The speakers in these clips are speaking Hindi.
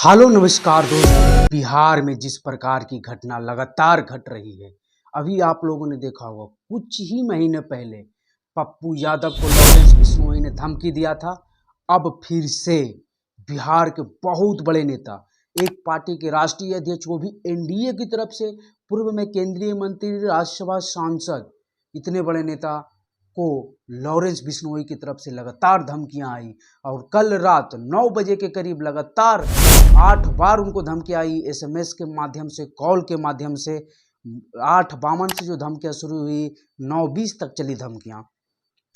हेलो नमस्कार दोस्तों। बिहार में जिस प्रकार की घटना लगातार घट रही है, अभी आप लोगों ने देखा होगा कुछ ही महीने पहले पप्पू यादव को लॉरेंस बिश्नोई ने धमकी दिया था। अब फिर से बिहार के बहुत बड़े नेता, एक पार्टी के राष्ट्रीय अध्यक्ष, वो भी एनडीए की तरफ से, पूर्व में केंद्रीय मंत्री, राज्यसभा सांसद, इतने बड़े नेता को लॉरेंस बिश्नोई की तरफ से लगातार धमकियां आई। और कल रात 9 बजे के करीब लगातार 8 बार उनको धमकी आई, एसएमएस के माध्यम से, कॉल के माध्यम से। 8:52 से जो धमकियां शुरू हुई, 9:20 तक चली धमकियां।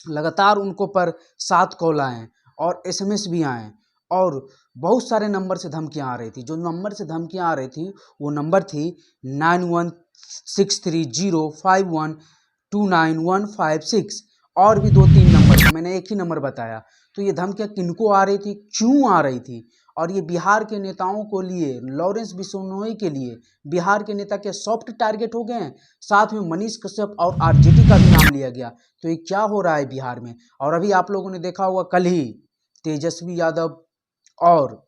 लगातार उनको पर 7 कॉल आए और एसएमएस भी आए और बहुत सारे नंबर से धमकियां आ रही थी। जो नंबर से धमकियां आ रही थी वो नंबर थी 916305129156 और भी 2-3 नंबर थे, मैंने एक ही नंबर बताया। तो ये धमकियां किनको आ रही थी, क्यों आ रही थी, और ये बिहार के नेताओं को लिए, लॉरेंस बिश्नोई के लिए बिहार के नेता के सॉफ्ट टारगेट हो गए हैं। साथ में मनीष कश्यप और आरजेडी का भी नाम लिया गया। तो ये क्या हो रहा है बिहार में। और अभी आप लोगों ने देखा होगा कल ही तेजस्वी यादव और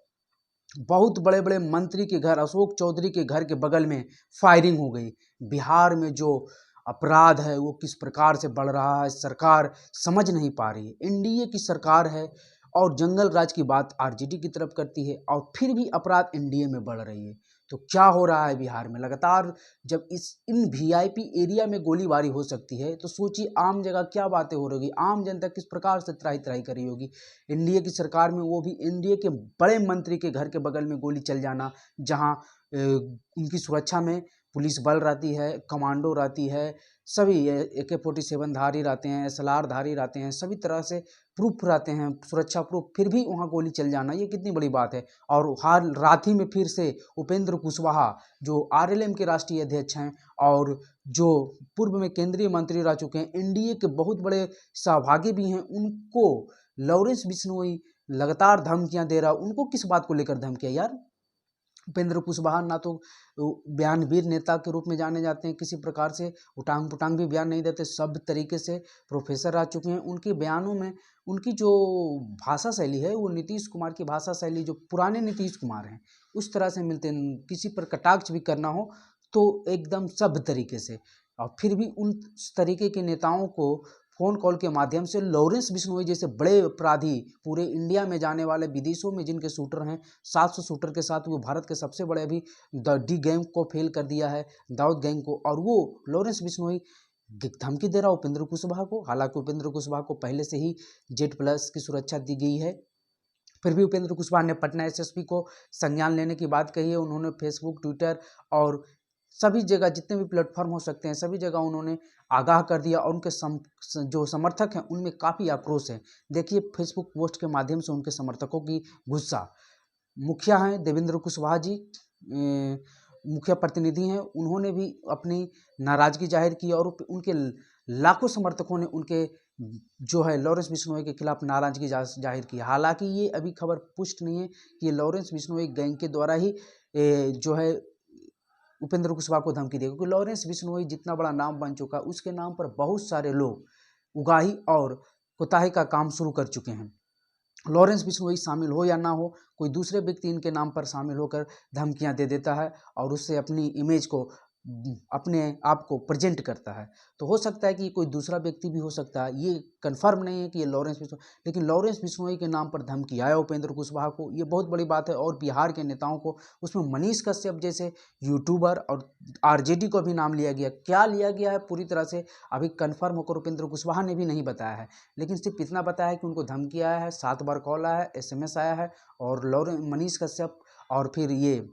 बहुत बड़े बड़े मंत्री के घर, अशोक चौधरी के घर के बगल में फायरिंग हो गई। बिहार में जो अपराध है वो किस प्रकार से बढ़ रहा है, सरकार समझ नहीं पा रही है। एनडीए की सरकार है और जंगल राज की बात आरजेडी की तरफ करती है और फिर भी अपराध एनडीए में बढ़ रही है। तो क्या हो रहा है बिहार में लगातार। जब इन वीआईपी एरिया में गोलीबारी हो सकती है तो सोचिए आम जगह क्या बातें हो रही, आम जनता किस प्रकार से त्राही त्राही करी होगी। एनडीए की सरकार में, वो भी एनडीए के बड़े मंत्री के घर के बगल में गोली चल जाना, जहां उनकी सुरक्षा में पुलिस बल रहती है, कमांडो रहती है, सभी AK-47 धारी रहते हैं, SLR धारी रहते हैं, सभी तरह से प्रूफ रहते हैं, सुरक्षा प्रूफ, फिर भी वहां गोली चल जाना, ये कितनी बड़ी बात है। और हाल रात ही में फिर से उपेंद्र कुशवाहा, जो आरएलएम के राष्ट्रीय अध्यक्ष हैं और जो पूर्व में केंद्रीय मंत्री रह चुके हैं, एनडीए के बहुत बड़े सहभागी भी हैं, उनको लॉरेंस बिश्नोई लगातार धमकियां दे रहा। उनको किस बात को लेकर धमकियां यार। उपेंद्र कुशवाहा ना तो बयानवीर नेता के रूप में जाने जाते हैं, किसी प्रकार से उटांग पुटांग भी बयान नहीं देते, सब तरीके से प्रोफेसर रह चुके हैं। उनके बयानों में उनकी जो भाषा शैली है वो नीतीश कुमार की भाषा शैली, जो पुराने नीतीश कुमार हैं उस तरह से मिलते हैं। किसी पर कटाक्ष भी करना हो तो एकदम सब तरीके से। और फिर भी उन तरीके के नेताओं को फ़ोन कॉल के माध्यम से लॉरेंस बिश्नोई जैसे बड़े अपराधी, पूरे इंडिया में जाने वाले, विदेशों में जिनके शूटर हैं, 700 शूटर के साथ वो भारत के सबसे बड़े, अभी डी गैंग को फेल कर दिया है, दाऊद गैंग को, और वो लॉरेंस बिश्नोई धमकी दे रहा उपेंद्र कुशवाहा को। हालांकि उपेंद्र कुशवाहा को पहले से ही जेड+ की सुरक्षा दी गई है, फिर भी उपेंद्र कुशवाहा ने पटना एसएसपी को संज्ञान लेने की बात कही है। उन्होंने फेसबुक, ट्विटर और सभी जगह, जितने भी प्लेटफॉर्म हो सकते हैं, सभी जगह उन्होंने आगाह कर दिया और उनके जो समर्थक हैं उनमें काफ़ी आक्रोश है। देखिए फेसबुक पोस्ट के माध्यम से उनके समर्थकों की गुस्सा। मुखिया हैं देवेंद्र कुशवाहा जी, मुखिया प्रतिनिधि हैं, उन्होंने भी अपनी नाराज़गी जाहिर की और उनके लाखों समर्थकों ने उनके जो है लॉरेंस बिश्नोई के खिलाफ नाराज़गी जाहिर की। हालांकि ये अभी खबर पुष्ट नहीं है कि ये लॉरेंस बिश्नोई गैंग के द्वारा ही जो है उपेंद्र कुशवाहा को धमकी देगा, क्योंकि लॉरेंस बिश्नोई जितना बड़ा नाम बन चुका, उसके नाम पर बहुत सारे लोग उगाही और कुताही का काम शुरू कर चुके हैं। लॉरेंस बिश्नोई शामिल हो या ना हो, कोई दूसरे व्यक्ति इनके नाम पर शामिल होकर धमकियां दे देता है और उससे अपनी इमेज को, अपने आप को प्रेजेंट करता है। तो हो सकता है कि कोई दूसरा व्यक्ति भी हो सकता है, ये कंफर्म नहीं है कि ये लॉरेंस बिश्नोई, लेकिन लॉरेंस बिश्नोई के नाम पर धमकी आया उपेंद्र कुशवाहा को, ये बहुत बड़ी बात है। और बिहार के नेताओं को, उसमें मनीष कश्यप जैसे यूट्यूबर और आरजेडी को भी नाम लिया गया। क्या लिया गया है पूरी तरह से अभी कंफर्म होकर उपेंद्र कुशवाहा ने भी नहीं बताया है, लेकिन सिर्फ इतना बताया है कि उनको धमकी आया है, 7 बार कॉल आया है, एसएमएस आया है, और मनीष कश्यप और फिर ये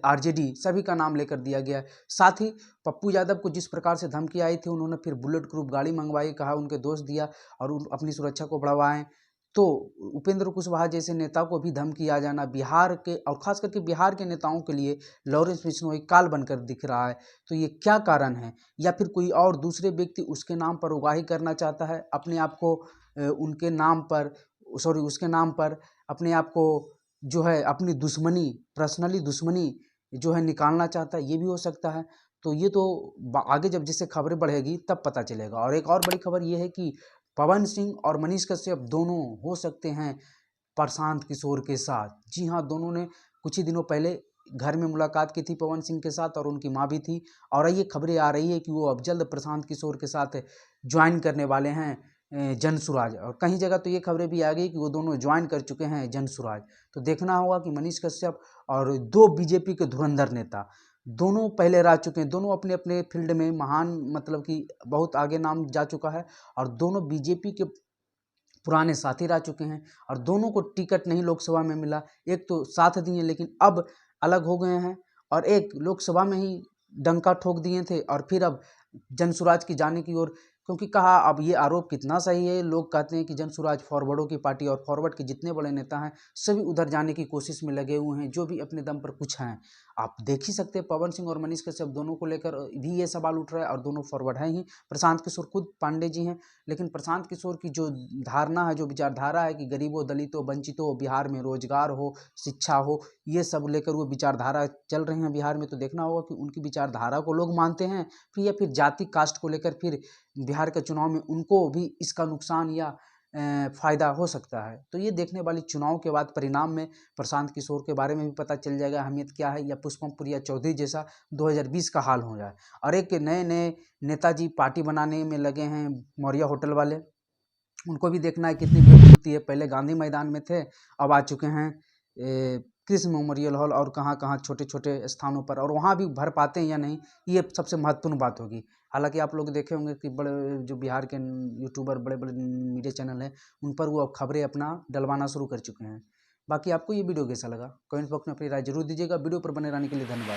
आरजेडी, सभी का नाम लेकर दिया गया है। साथ ही पप्पू यादव को जिस प्रकार से धमकी आई थी, उन्होंने फिर बुलेट प्रूफ गाड़ी मंगवाई, कहा उनके दोस्त दिया और अपनी सुरक्षा को बढ़ावाएं। तो उपेंद्र कुशवाहा जैसे नेता को भी धमकी आ जाना बिहार के, और खास करके बिहार के नेताओं के लिए लॉरेंस बिश्नोई काल बनकर दिख रहा है। तो ये क्या कारण है, या फिर कोई और दूसरे व्यक्ति उसके नाम पर उगाही करना चाहता है, अपने आप को उनके नाम पर, सॉरी उसके नाम पर अपने आप को जो है अपनी दुश्मनी, पर्सनली दुश्मनी जो है निकालना चाहता है, ये भी हो सकता है। तो ये तो आगे जब जिससे खबरें बढ़ेगी तब पता चलेगा। और एक और बड़ी खबर ये है कि पवन सिंह और मनीष कश्यप दोनों हो सकते हैं प्रशांत किशोर के साथ। जी हाँ, दोनों ने कुछ ही दिनों पहले घर में मुलाकात की थी पवन सिंह के साथ, और उनकी माँ भी थी। और ये खबरें आ रही है कि वो अब जल्द प्रशांत किशोर के साथ ज्वाइन करने वाले हैं जनसुराज। और कहीं जगह तो ये खबरें भी आ गई कि वो दोनों ज्वाइन कर चुके हैं जनसुराज। तो देखना होगा कि मनीष कश्यप और दो बीजेपी के धुरंधर नेता दोनों पहले रह चुके हैं, दोनों अपने अपने फील्ड में महान, मतलब कि बहुत आगे नाम जा चुका है, और दोनों बीजेपी के पुराने साथी रह चुके हैं। और दोनों को टिकट नहीं लोकसभा में मिला, एक तो साथ दिए लेकिन अब अलग हो गए हैं, और एक लोकसभा में ही डंका ठोक दिए थे और फिर अब जनसुराज की जाने की ओर। क्योंकि कहा, अब ये आरोप कितना सही है, लोग कहते हैं कि जनसुराज फॉरवर्डों की पार्टी, और फॉरवर्ड के जितने बड़े नेता हैं सभी उधर जाने की कोशिश में लगे हुए हैं, जो भी अपने दम पर कुछ हैं। आप देख ही सकते हैं पवन सिंह और मनीष कश्यप दोनों को लेकर भी ये सवाल उठ रहा है, और दोनों फॉरवर्ड हैं ही। प्रशांत किशोर खुद पांडे जी हैं, लेकिन प्रशांत किशोर की जो धारणा है, जो विचारधारा है कि गरीबों, दलितों, वंचितों, बिहार में रोजगार हो, शिक्षा हो, ये सब लेकर वो विचारधारा चल रहे हैं बिहार में। तो देखना होगा कि उनकी विचारधारा को लोग मानते हैं फिर, या फिर जाति कास्ट को लेकर फिर बिहार के चुनाव में उनको भी इसका नुकसान या फायदा हो सकता है। तो ये देखने वाली चुनाव के बाद परिणाम में प्रशांत किशोर के बारे में भी पता चल जाएगा अहमियत क्या है, या पुष्पम प्रिया चौधरी जैसा 2020 का हाल हो जाए। और एक नए नए नेताजी पार्टी बनाने में लगे हैं, मौर्या होटल वाले, उनको भी देखना है कितनी भीड़ जुटती है। पहले गांधी मैदान में थे, अब आ चुके हैं कृष्ण मेमोरियल हॉल और कहाँ कहाँ छोटे छोटे स्थानों पर, और वहाँ भी भर पाते हैं या नहीं, ये सबसे महत्वपूर्ण बात होगी। हालांकि आप लोग देखे होंगे कि बड़े जो बिहार के यूट्यूबर, बड़े बड़े मीडिया चैनल हैं, उन पर वो अब खबरें अपना डलवाना शुरू कर चुके हैं। बाकी आपको ये वीडियो कैसा लगा, कमेंट बॉक्स में अपनी राय जरूर दीजिएगा। वीडियो पर बने रहने के लिए धन्यवाद।